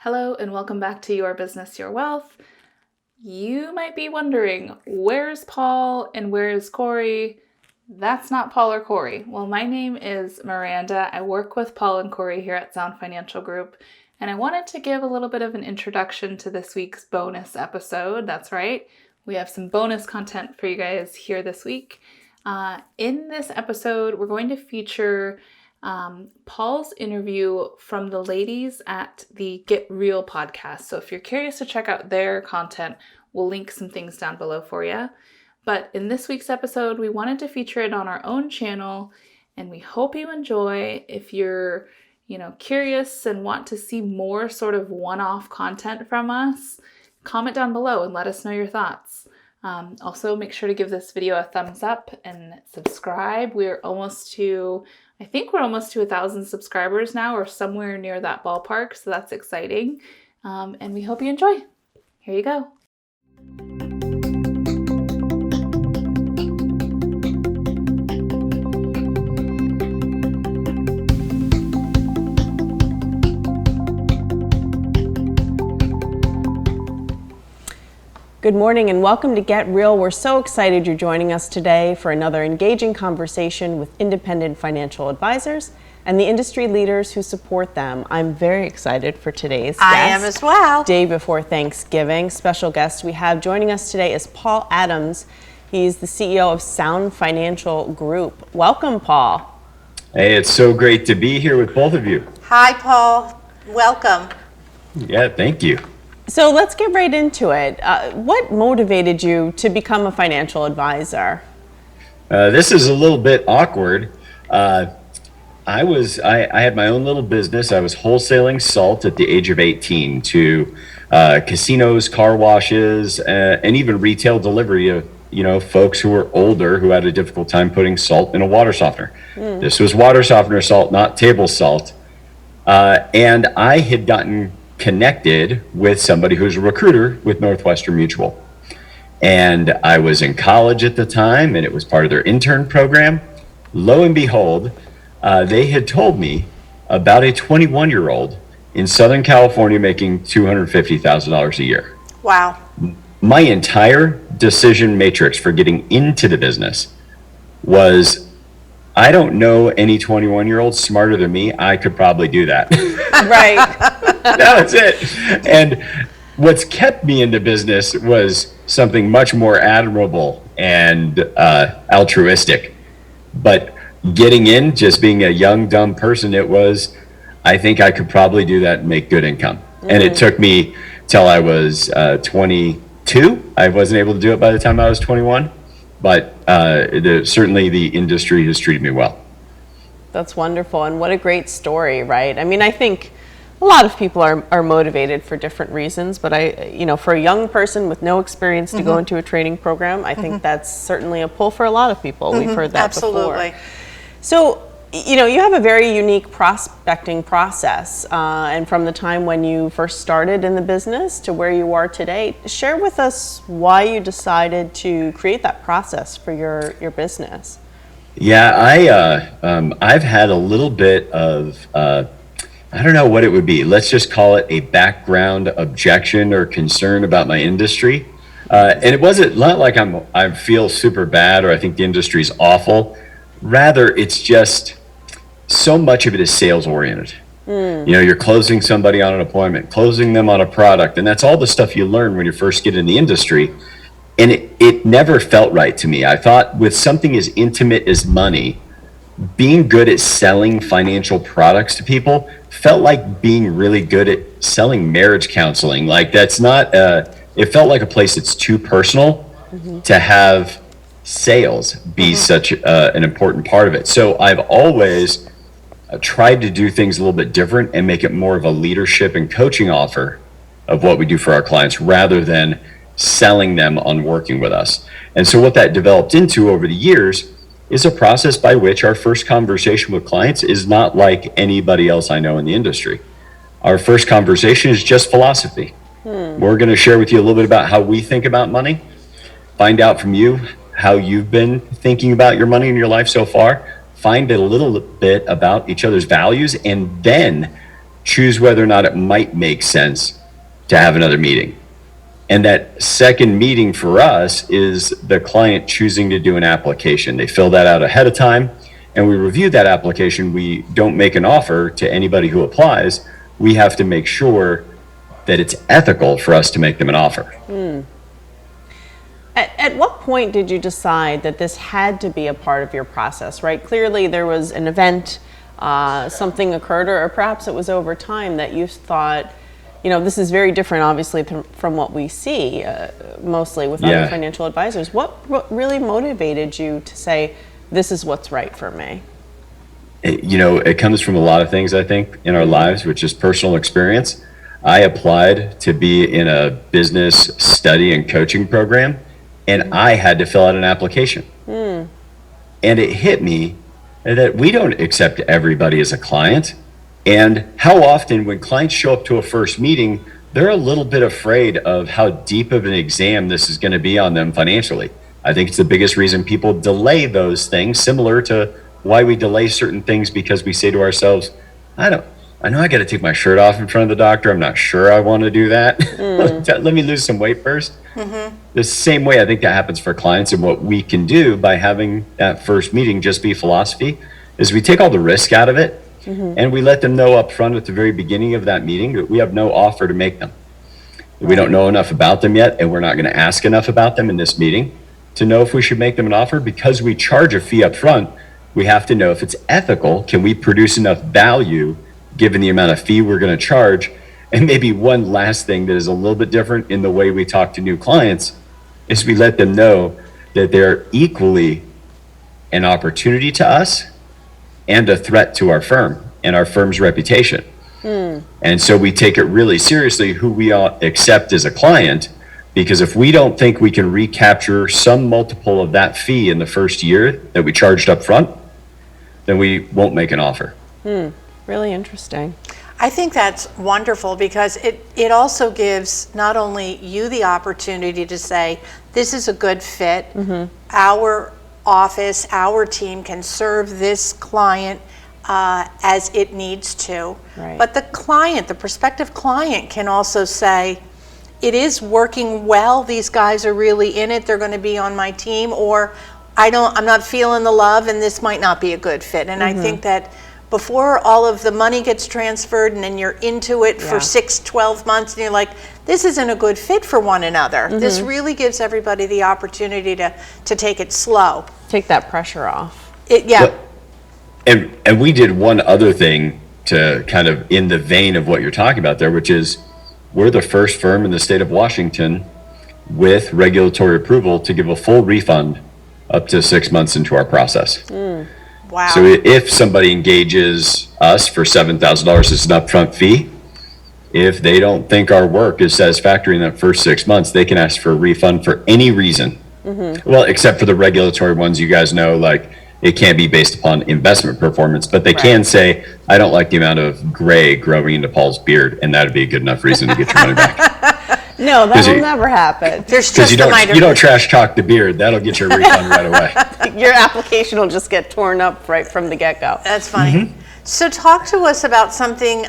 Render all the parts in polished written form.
Hello and welcome back to Your Business, Your Wealth. You might be wondering, where's Paul and where's Corey? That's not Paul or Corey. Well, my name is Miranda. I work with Paul and Corey here at Sound Financial Group, and I wanted to give a little bit of an introduction to this week's bonus episode. That's right. We have some bonus content for you guys here this week. In this episode, we're going to feature Paul's interview from the ladies at the Get Real podcast. So if you're curious to check out their content, we'll link some things down below for you. But in this week's episode, we wanted to feature it on our own channel, and we hope you enjoy. If you're, curious and want to see more sort of one-off content from us, comment down below and let us know your thoughts. Also, make sure to give this video a thumbs up and subscribe. We're almost to 1,000 subscribers now, or somewhere near that ballpark, so that's exciting. And we hope you enjoy. Here you go. Good morning and welcome to Get Real. We're so excited you're joining us today for another engaging conversation with independent financial advisors and the industry leaders who support them. I'm very excited for today's guest. I am as well. Day before Thanksgiving. Special guest we have joining us today is Paul Adams. He's the CEO of Sound Financial Group. Welcome, Paul. Hey, it's so great to be here with both of you. Hi, Paul. Welcome. Yeah, thank you. So let's get right into it. What motivated you to become a financial advisor? This is a little bit awkward. I had my own little business. I was wholesaling salt at the age of 18 to casinos, car washes, and even retail delivery of folks who were older who had a difficult time putting salt in a water softener. This was water softener salt, not table salt. And I had gotten connected with somebody who's a recruiter with Northwestern Mutual. And I was in college at the time, and it was part of their intern program. Lo and behold, they had told me about a 21-year-old in Southern California making $250,000 a year. Wow. My entire decision matrix for getting into the business was, I don't know any 21-year-old smarter than me. I could probably do that. Right. That's it. And what's kept me in the business was something much more admirable and altruistic. But getting in, just being a young, dumb person, I think I could probably do that and make good income. And it took me till I was 22. I wasn't able to do it by the time I was 21. But certainly the industry has treated me well. That's wonderful. And what a great story, right? I mean, I think a lot of people are motivated for different reasons, but for a young person with no experience to go into a training program, I think that's certainly a pull for a lot of people. We've heard that Absolutely. before. So, you have a very unique prospecting process, and from the time when you first started in the business to where you are today, share with us why you decided to create that process for your business. Yeah, I've had a little bit of, I don't know what it would be. Let's just call it a background objection or concern about my industry. And it wasn't not like I feel super bad or I think the industry is awful. Rather, it's just so much of it is sales oriented. You're closing somebody on an appointment, closing them on a product, and that's all the stuff you learn when you first get in the industry. And it never felt right to me. I thought with something as intimate as money, being good at selling financial products to people felt like being really good at selling marriage counseling. Like that's not, it felt like a place that's too personal to have sales be such an important part of it. So I've always tried to do things a little bit different and make it more of a leadership and coaching offer of what we do for our clients rather than selling them on working with us. And so what that developed into over the years is a process by which our first conversation with clients is not like anybody else I know in the industry. Our first conversation is just philosophy. We're going to share with you a little bit about how we think about money, find out from you how you've been thinking about your money in your life so far, find a little bit about each other's values, and then choose whether or not it might make sense to have another meeting. And that second meeting for us is the client choosing to do an application. They fill that out ahead of time, and we review that application. We don't make an offer to anybody who applies. We have to make sure that it's ethical for us to make them an offer. At what point did you decide that this had to be a part of your process, right? Clearly there was an event, something occurred, or perhaps it was over time that you thought, this is very different, obviously, from what we see mostly with other financial advisors. What really motivated you to say, this is what's right for me? It comes from a lot of things, I think, in our lives, which is personal experience. I applied to be in a business study and coaching program, and I had to fill out an application. And it hit me that we don't accept everybody as a client. And how often when clients show up to a first meeting, they're a little bit afraid of how deep of an exam this is going to be on them financially. I think it's the biggest reason people delay those things, similar to why we delay certain things, because we say to ourselves, I know I got to take my shirt off in front of the doctor. I'm not sure I want to do that. Let me lose some weight first. The same way I think that happens for clients, and what we can do by having that first meeting just be philosophy is we take all the risk out of it. And we let them know up front at the very beginning of that meeting that we have no offer to make them. We don't know enough about them yet, and we're not going to ask enough about them in this meeting to know if we should make them an offer. Because we charge a fee up front, we have to know if it's ethical. Can we produce enough value given the amount of fee we're going to charge? And maybe one last thing that is a little bit different in the way we talk to new clients is we let them know that they're equally an opportunity to us and a threat to our firm and our firm's reputation. And so we take it really seriously who we accept as a client, because if we don't think we can recapture some multiple of that fee in the first year that we charged up front, then we won't make an offer. Really interesting. I think that's wonderful, because it also gives not only you the opportunity to say, this is a good fit, our office, our team can serve this client as it needs to. Right. But the client, the prospective client, can also say, it is working well, these guys are really in it, they're going to be on my team, or I'm not feeling the love and this might not be a good fit. And I think that before all of the money gets transferred and then you're into it for 6-12 months and you're like, this isn't a good fit for one another. This really gives everybody the opportunity to take it slow. Take that pressure off. And we did one other thing to kind of in the vein of what you're talking about there, which is we're the first firm in the state of Washington with regulatory approval to give a full refund up to 6 months into our process. Wow. So if somebody engages us for $7,000 as an upfront fee, if they don't think our work is satisfactory in that first 6 months, they can ask for a refund for any reason. Well, except for the regulatory ones, you guys know, like it can't be based upon investment performance, but they can say, I don't like the amount of gray growing into Paul's beard, and that'd be a good enough reason to get your money back. No, that will never happen. There's Because just you don't trash talk the beard, that'll get your refund right away. Your application will just get torn up right from the get-go. That's funny. So talk to us about something,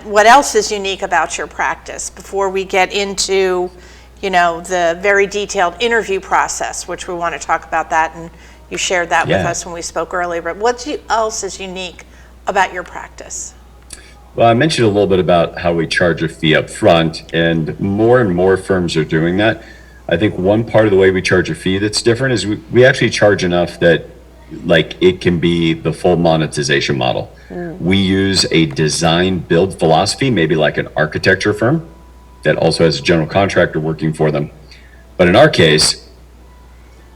what else is unique about your practice before we get into, the very detailed interview process, which we want to talk about that, and you shared that with us when we spoke earlier. But what else is unique about your practice? Well, I mentioned a little bit about how we charge a fee up front, and more firms are doing that. I think one part of the way we charge a fee that's different is we actually charge enough that like it can be the full monetization model. We use a design build philosophy, maybe like an architecture firm that also has a general contractor working for them. But in our case,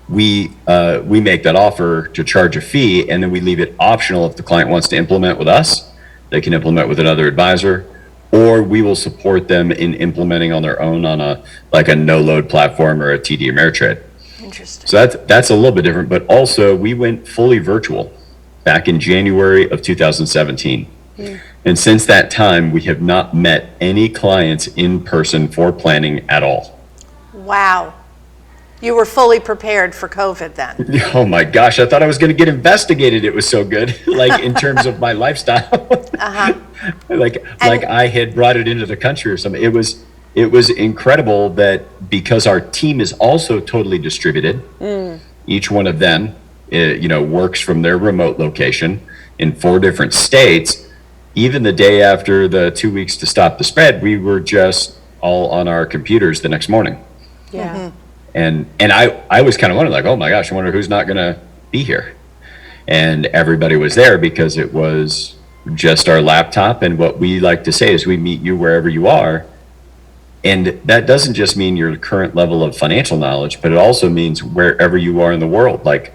we make that offer to charge a fee, and then we leave it optional if the client wants to implement with us. They can implement with another advisor, or we will support them in implementing on their own on a no-load platform or a TD Ameritrade. Interesting. So that's a little bit different, but also we went fully virtual back in January of 2017. And since that time, we have not met any clients in person for planning at all. Wow. You were fully prepared for COVID then. Oh my gosh, I thought I was going to get investigated. It was so good, like in terms of my lifestyle. like I had brought it into the country or something. It was incredible that because our team is also totally distributed, each one of them, works from their remote location in 4 different states. Even the day after the 2 weeks to stop the spread, we were just all on our computers the next morning. Yeah. And I was kind of wondering, like, oh my gosh, I wonder who's not going to be here. And everybody was there because it was just our laptop. And what we like to say is we meet you wherever you are. And that doesn't just mean your current level of financial knowledge, but it also means wherever you are in the world. Like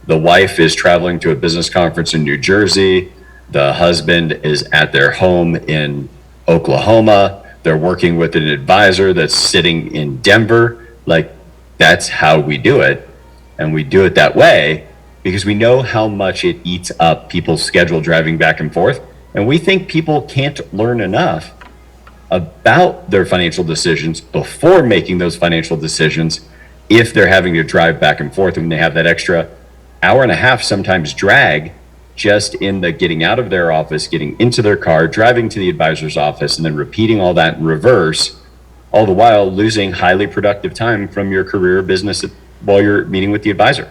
the wife is traveling to a business conference in New Jersey. The husband is at their home in Oklahoma. They're working with an advisor that's sitting in Denver. Like, that's how we do it. And we do it that way because we know how much it eats up people's schedule driving back and forth. And we think people can't learn enough about their financial decisions before making those financial decisions if they're having to drive back and forth and they have that extra hour and a half sometimes drag just in the getting out of their office, getting into their car, driving to the advisor's office, and then repeating all that in reverse, all the while losing highly productive time from your career or business while you're meeting with the advisor.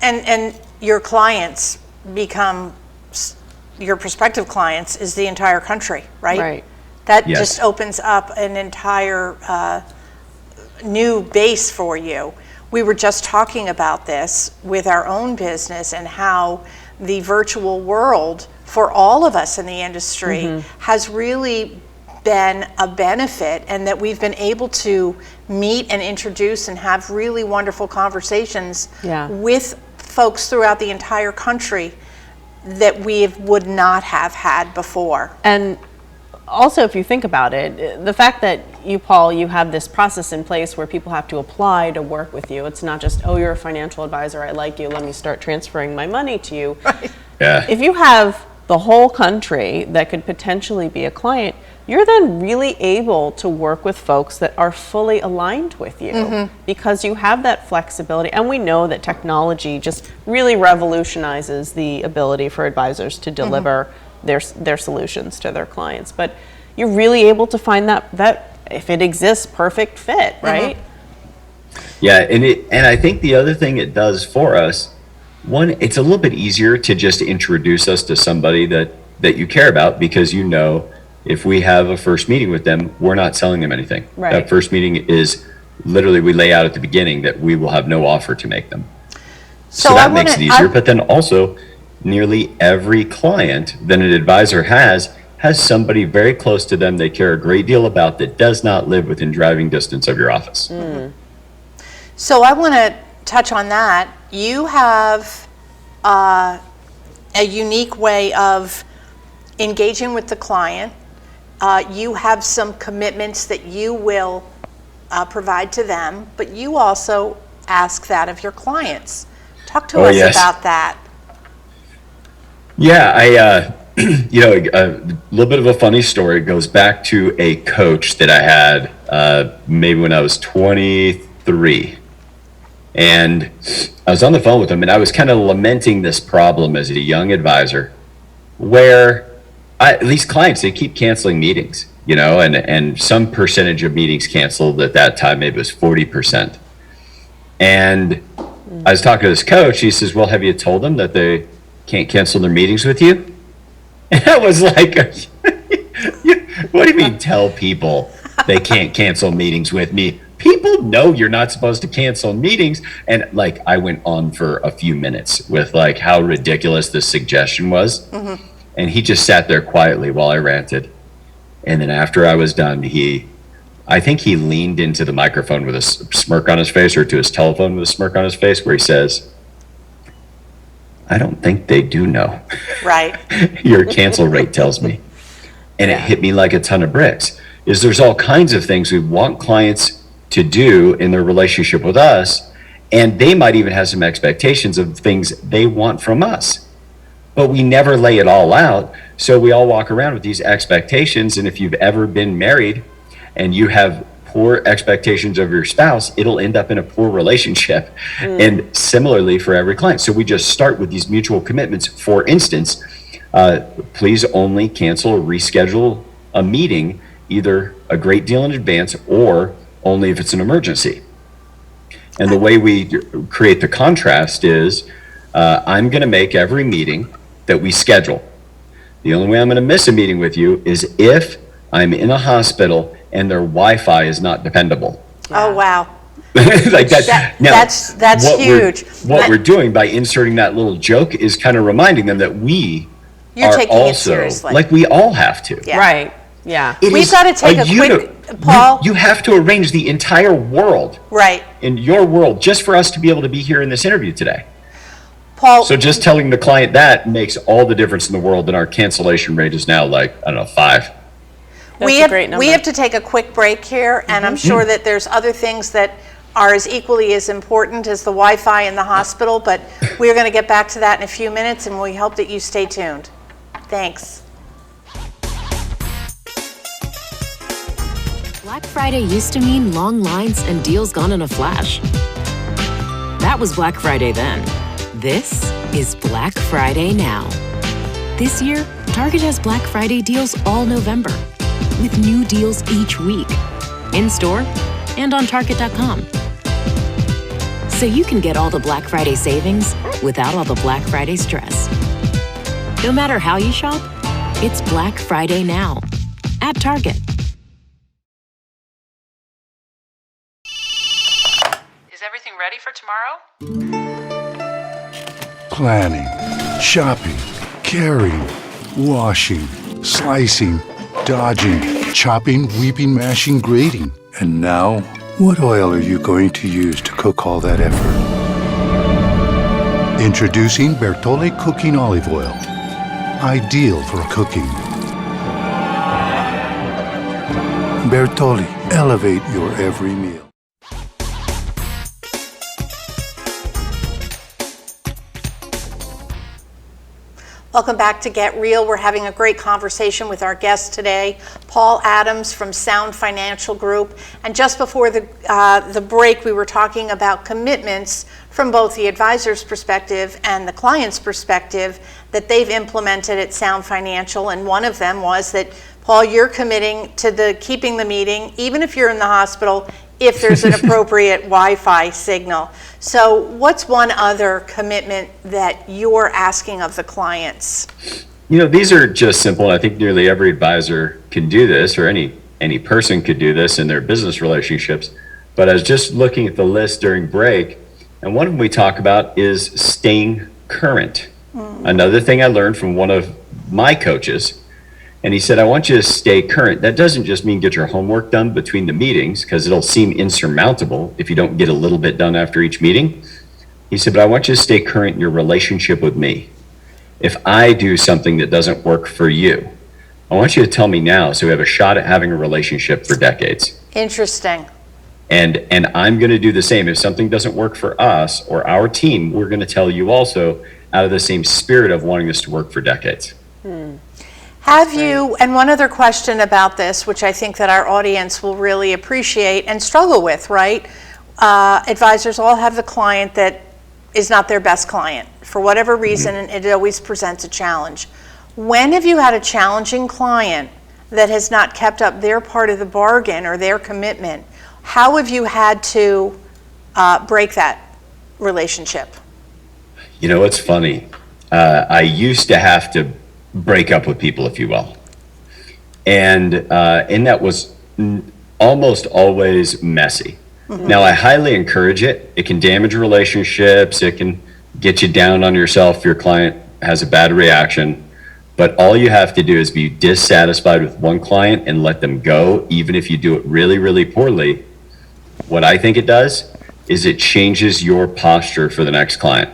And your clients become, your prospective clients is the entire country, right? Right. That Yes. just opens up an entire new base for you. We were just talking about this with our own business and how the virtual world for all of us in the industry has really been a benefit, and that we've been able to meet and introduce and have really wonderful conversations with folks throughout the entire country that we would not have had before. And also, if you think about it, the fact that you, Paul, you have this process in place where people have to apply to work with you. It's not just, oh, you're a financial advisor, I like you, let me start transferring my money to you. Right. Yeah. If you have the whole country that could potentially be a client, you're then really able to work with folks that are fully aligned with you because you have that flexibility. And we know that technology just really revolutionizes the ability for advisors to deliver their solutions to their clients. But you're really able to find that if it exists, perfect fit, right? Yeah, and I think the other thing it does for us, one, it's a little bit easier to just introduce us to somebody that you care about, because if we have a first meeting with them, we're not selling them anything. Right. That first meeting is literally, we lay out at the beginning that we will have no offer to make them. So that makes it easier. But then also, nearly every client that an advisor has somebody very close to them they care a great deal about that does not live within driving distance of your office. So I want to touch on that. You have a unique way of engaging with the client. You have some commitments that you will provide to them, but you also ask that of your clients. Talk to us about that. Yeah, a little bit of a funny story. It goes back to a coach that I had maybe when I was 23. And I was on the phone with him, and I was kind of lamenting this problem as a young advisor where these clients, they keep canceling meetings, and some percentage of meetings canceled at that time, maybe it was 40%. And I was talking to this coach. He says, well, have you told them that they can't cancel their meetings with you? And I was like, what do you mean tell people they can't cancel meetings with me? People know you're not supposed to cancel meetings. And I went on for a few minutes with how ridiculous this suggestion was. And he just sat there quietly while I ranted. And then after I was done, I think he leaned into the microphone with a smirk on his face, or to his telephone with a smirk on his face, where he says, I don't think they do know. Right. Your cancel rate tells me. And it hit me like a ton of bricks. There's all kinds of things we want clients to do in their relationship with us, and they might even have some expectations of things they want from us. But we never lay it all out, so we all walk around with these expectations. And if you've ever been married and you have poor expectations of your spouse, it'll end up in a poor relationship. And similarly for every client. So we just start with these mutual commitments. For instance, please only cancel or reschedule a meeting either a great deal in advance or only if it's an emergency. And the way we create the contrast is I'm going to make every meeting that we schedule. The only way I'm going to miss a meeting with you is if I'm in a hospital and their Wi-Fi is not dependable. Oh, wow. Like that. Now, that's huge. What we're doing by inserting that little joke is kind of reminding them that we You're are taking it also, seriously. like we all have to. Yeah. Right. Yeah. It We've is got to take a quick, Paul. You have to arrange the entire world Right. in your world just for us to be able to be here in this interview today. Paul, So just telling the client that makes all the difference in the world, and our cancellation rate is now like, I don't know, 5. we a great number. have to take a quick break here, and I'm sure that there's other things that are as equally as important as the Wi-Fi in the hospital, but we're going to get back to that in a few minutes, and we hope that you stay tuned. Thanks. Black Friday used to mean long lines and deals gone in a flash. That was Black Friday then. This is Black Friday now. This year, Target has Black Friday deals all November, with new deals each week, in store and on Target.com. So you can get all the Black Friday savings without all the Black Friday stress. No matter how you shop, it's Black Friday now at Target. Is everything ready for tomorrow? Planning, shopping, carrying, washing, slicing, dodging, chopping, weeping, mashing, grating. And now, what oil are you going to use to cook all that effort? Introducing Bertolli Cooking Olive Oil. Ideal for cooking. Bertolli, elevate your every meal. Welcome back to Get Real. We're having a great conversation with our guest today, Paul Adams from Sound Financial Group. And just before the break, we were talking about commitments from both the advisor's perspective and the client's perspective that they've implemented at Sound Financial. And one of them was that, Paul, you're committing to keeping the meeting, even if you're in the hospital, if there's an appropriate Wi-Fi signal. So what's one other commitment that you're asking of the clients? You know, these are just simple. I think nearly every advisor can do this, or any person could do this in their business relationships. But I was just looking at the list during break, and one of them we talk about is staying current. Another thing I learned from one of my coaches, and he said, I want you to stay current. That doesn't just mean get your homework done between the meetings, because it'll seem insurmountable if you don't get a little bit done after each meeting. He said, but I want you to stay current in your relationship with me. If I do something that doesn't work for you, I want you to tell me now so we have a shot at having a relationship for decades. Interesting. And I'm going to do the same. If something doesn't work for us or our team, we're going to tell you also out of the same spirit of wanting this to work for decades. Have you, and one other question about this, which I think that our audience will really appreciate and struggle with, right? Advisors all have the client that is not their best client for whatever reason, and it always presents a challenge. When have you had a challenging client that has not kept up their part of the bargain or their commitment? How have you had to break that relationship? You know, it's funny. I used to have to break up with people, if you will. And that was almost always messy. Now, I highly encourage it. It can damage relationships. It can get you down on yourself if your client has a bad reaction. But all you have to do is be dissatisfied with one client and let them go, even if you do it really, really poorly. What I think it does is it changes your posture for the next client.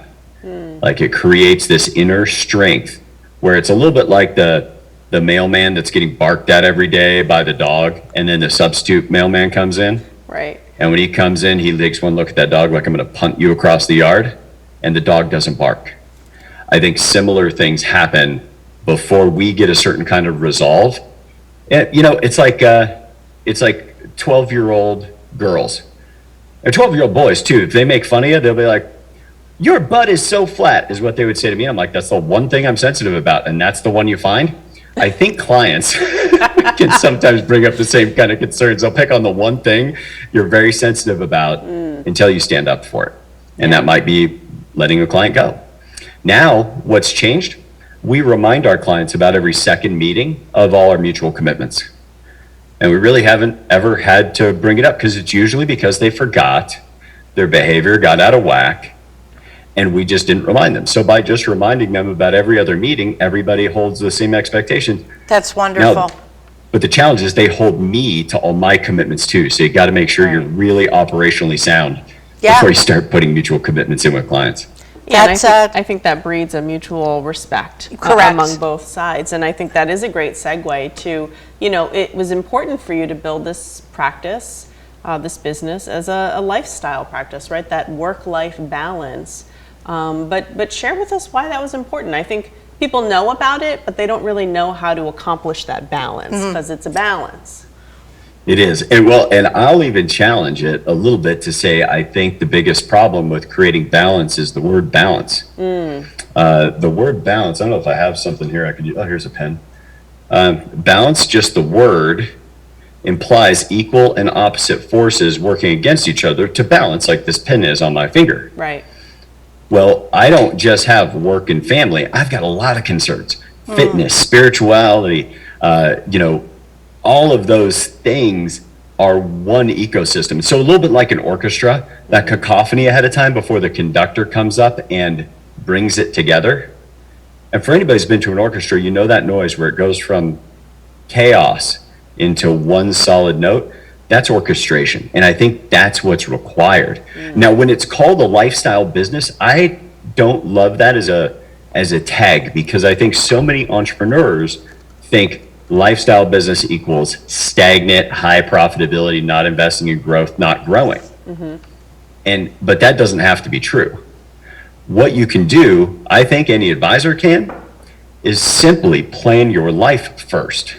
Like, it creates this inner strength where it's a little bit like the mailman that's getting barked at every day by the dog, and then the substitute mailman comes in. Right. And when he comes in, he takes one look at that dog like, I'm going to punt you across the yard, and the dog doesn't bark. I think similar things happen before we get a certain kind of resolve. And, you know, it's like 12-year-old girls, and 12-year-old boys too. If they make fun of you, they'll be like, your butt is so flat, is what they would say to me. I'm like, that's the one thing I'm sensitive about, and that's the one you find. I think clients can sometimes bring up the same kind of concerns. They'll pick on the one thing you're very sensitive about until you stand up for it. And that might be letting a client go. Now, what's changed? We remind our clients about every second meeting of all our mutual commitments. And we really haven't ever had to bring it up, because it's usually because they forgot, their behavior got out of whack, and we just didn't remind them. So by just reminding them about every other meeting, everybody holds the same expectations. That's wonderful. Now, but the challenge is they hold me to all my commitments too. So you got to make sure you're really operationally sound before you start putting mutual commitments in with clients. Yeah, and I think that breeds a mutual respect among both sides. And I think that is a great segue to, it was important for you to build this practice, this business, as a lifestyle practice, right? That work-life balance. But share with us why that was important. I think people know about it, but they don't really know how to accomplish that balance, because it's a balance. It is. And I'll even challenge it a little bit to say, I think the biggest problem with creating balance is the word balance. The word balance, I don't know if I have something here I could use. Oh, here's a pen. Balance, just the word, implies equal and opposite forces working against each other to balance, like this pen is on my finger. Right. Well, I don't just have work and family. I've got a lot of concerns. Fitness, spirituality, all of those things are one ecosystem. So a little bit like an orchestra, that cacophony ahead of time before the conductor comes up and brings it together. And for anybody who's been to an orchestra, you know that noise where it goes from chaos into one solid note. That's orchestration. And I think that's what's required. Now, when it's called a lifestyle business, I don't love that as a tag, because I think so many entrepreneurs think lifestyle business equals stagnant, high profitability, not investing in growth, not growing. But that doesn't have to be true. What you can do, I think any advisor can, is simply plan your life first.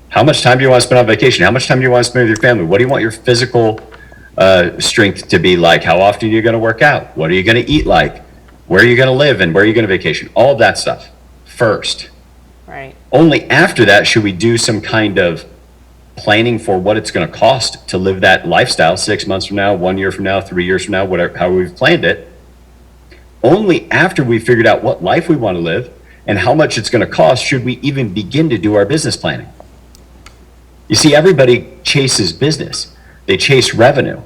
How much time do you want to spend on vacation? How much time do you want to spend with your family? What do you want your physical strength to be like? How often are you going to work out? What are you going to eat like? Where are you going to live, and where are you going to vacation? All of that stuff first. Right. Only after that should we do some kind of planning for what it's going to cost to live that lifestyle 6 months from now, 1 year from now, 3 years from now, whatever, how we've planned it. Only after we figured out what life we want to live and how much it's going to cost should we even begin to do our business planning. You see, everybody chases business. They chase revenue.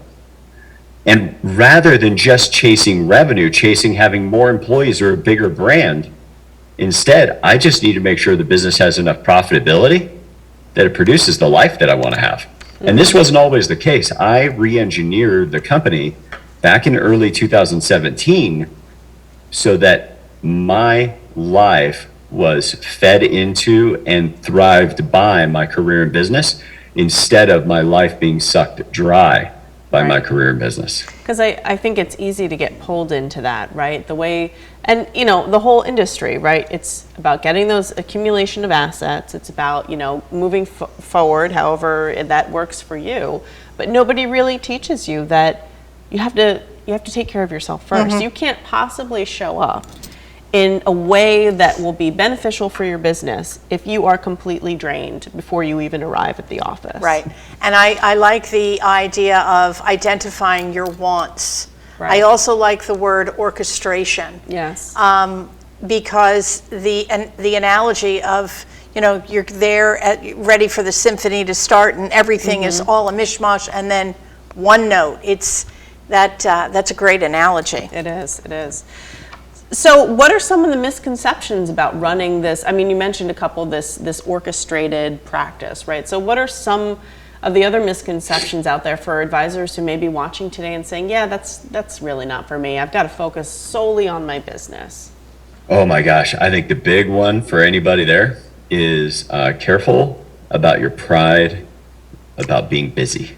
And rather than just chasing revenue, chasing having more employees or a bigger brand, instead, I just need to make sure the business has enough profitability that it produces the life that I want to have. And this wasn't always the case. I re-engineered the company back in early 2017 so that my life was fed into and thrived by my career in business, instead of my life being sucked dry by my career in business. Because I think it's easy to get pulled into that, right? The way, and the whole industry, right? It's about getting those accumulation of assets. It's about, moving forward, however that works for you. But nobody really teaches you that you have to take care of yourself first. You can't possibly show up in a way that will be beneficial for your business if you are completely drained before you even arrive at the office. Right. And I like the idea of identifying your wants. Right. I also like the word orchestration. Yes. Because the analogy of, you're there ready for the symphony to start and everything is all a mishmash and then one note. That's a great analogy. It is. So what are some of the misconceptions about running this? I mean, you mentioned a couple, this orchestrated practice, right? So what are some of the other misconceptions out there for advisors who may be watching today and saying, yeah, that's really not for me. I've got to focus solely on my business. Oh my gosh. I think the big one for anybody there is careful about your pride, about being busy.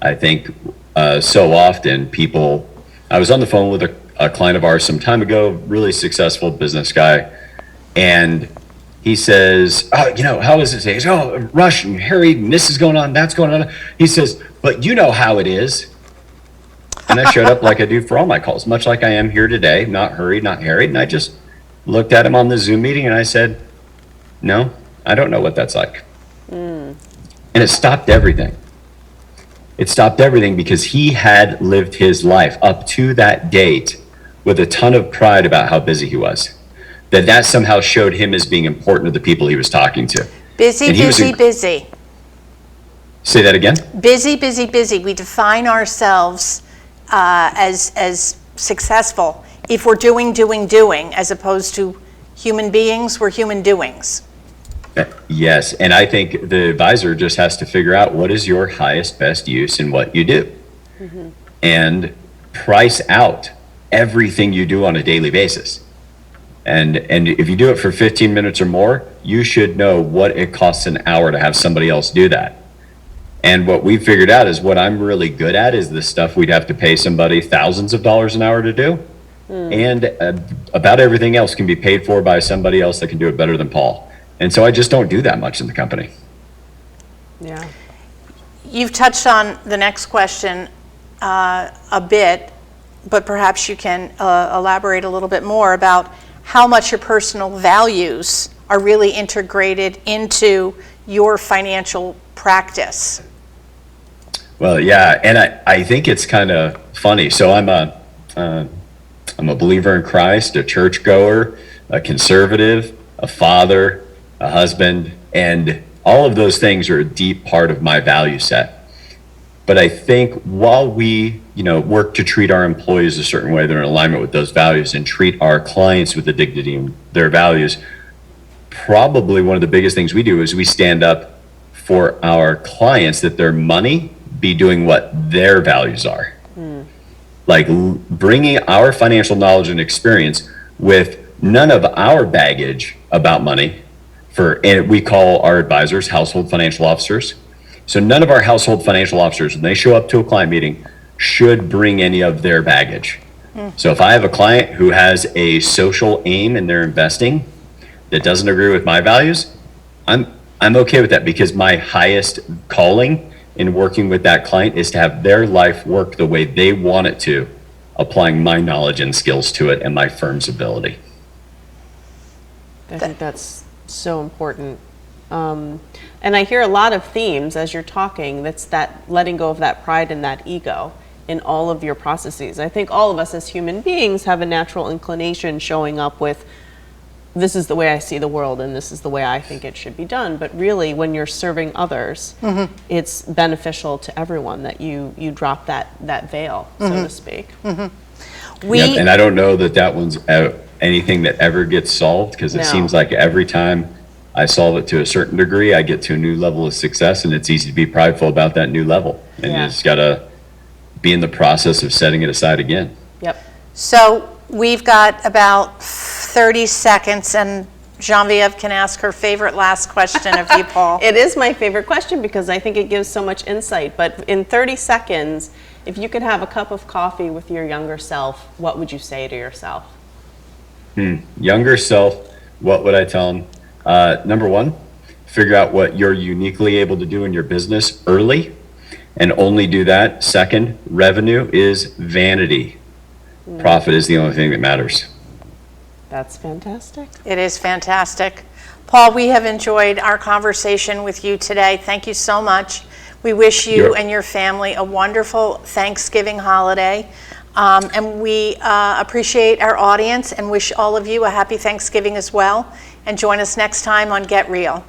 I think so often I was on the phone with a client of ours some time ago, really successful business guy, and he says, oh, how is it today? He says, oh, rush and hurried, and this is going on, that's going on. He says, but you know how it is. And I showed up like I do for all my calls, much like I am here today, not hurried, not harried. And I just looked at him on the Zoom meeting and I said, no, I don't know what that's like. And it stopped everything. It stopped everything because he had lived his life up to that date with a ton of pride about how busy he was. That somehow showed him as being important to the people he was talking to. Busy, busy. Say that again? Busy, busy, busy. We define ourselves as successful if we're doing, as opposed to human beings, we're human doings. Yes, and I think the advisor just has to figure out what is your highest, best use in what you do. And price out everything you do on a daily basis. And if you do it for 15 minutes or more, you should know what it costs an hour to have somebody else do that. And what we figured out is what I'm really good at is the stuff we'd have to pay somebody thousands of dollars an hour to do. And about everything else can be paid for by somebody else that can do it better than Paul. And so I just don't do that much in the company. Yeah. You've touched on the next question a bit, but perhaps you can elaborate a little bit more about how much your personal values are really integrated into your financial practice. Well, yeah, and I think it's kind of funny. So I'm a believer in Christ, a churchgoer, a conservative, a father, a husband, and all of those things are a deep part of my value set. But I think while we, work to treat our employees a certain way, they're in alignment with those values, and treat our clients with the dignity and their values, probably one of the biggest things we do is we stand up for our clients that their money be doing what their values are. Like bringing our financial knowledge and experience with none of our baggage about money. And we call our advisors household financial officers. So none of our household financial officers, when they show up to a client meeting, should bring any of their baggage. So if I have a client who has a social aim in their investing that doesn't agree with my values, I'm okay with that, because my highest calling in working with that client is to have their life work the way they want it to, applying my knowledge and skills to it and my firm's ability. I think that's so important. And I hear a lot of themes as you're talking, that's that letting go of that pride and that ego in all of your processes. I think all of us as human beings have a natural inclination showing up with, this is the way I see the world and this is the way I think it should be done. But really, when you're serving others, it's beneficial to everyone that you drop that veil, so to speak. Yep, and I don't know that one's anything that ever gets solved, because it seems like every time I solve it to a certain degree, I get to a new level of success, and it's easy to be prideful about that new level. And you just got to be in the process of setting it aside again. Yep. So we've got about 30 seconds, and Genevieve can ask her favorite last question of you, Paul. It is my favorite question because I think it gives so much insight. But in 30 seconds, if you could have a cup of coffee with your younger self, what would you say to yourself? Younger self, what would I tell them? Number one, figure out what you're uniquely able to do in your business early, and only do that. Second, revenue is vanity. Profit is the only thing that matters. That's fantastic. It is fantastic. Paul, we have enjoyed our conversation with you today. Thank you so much. We wish you and your family a wonderful Thanksgiving holiday. And we appreciate our audience and wish all of you a happy Thanksgiving as well. And join us next time on Get Real.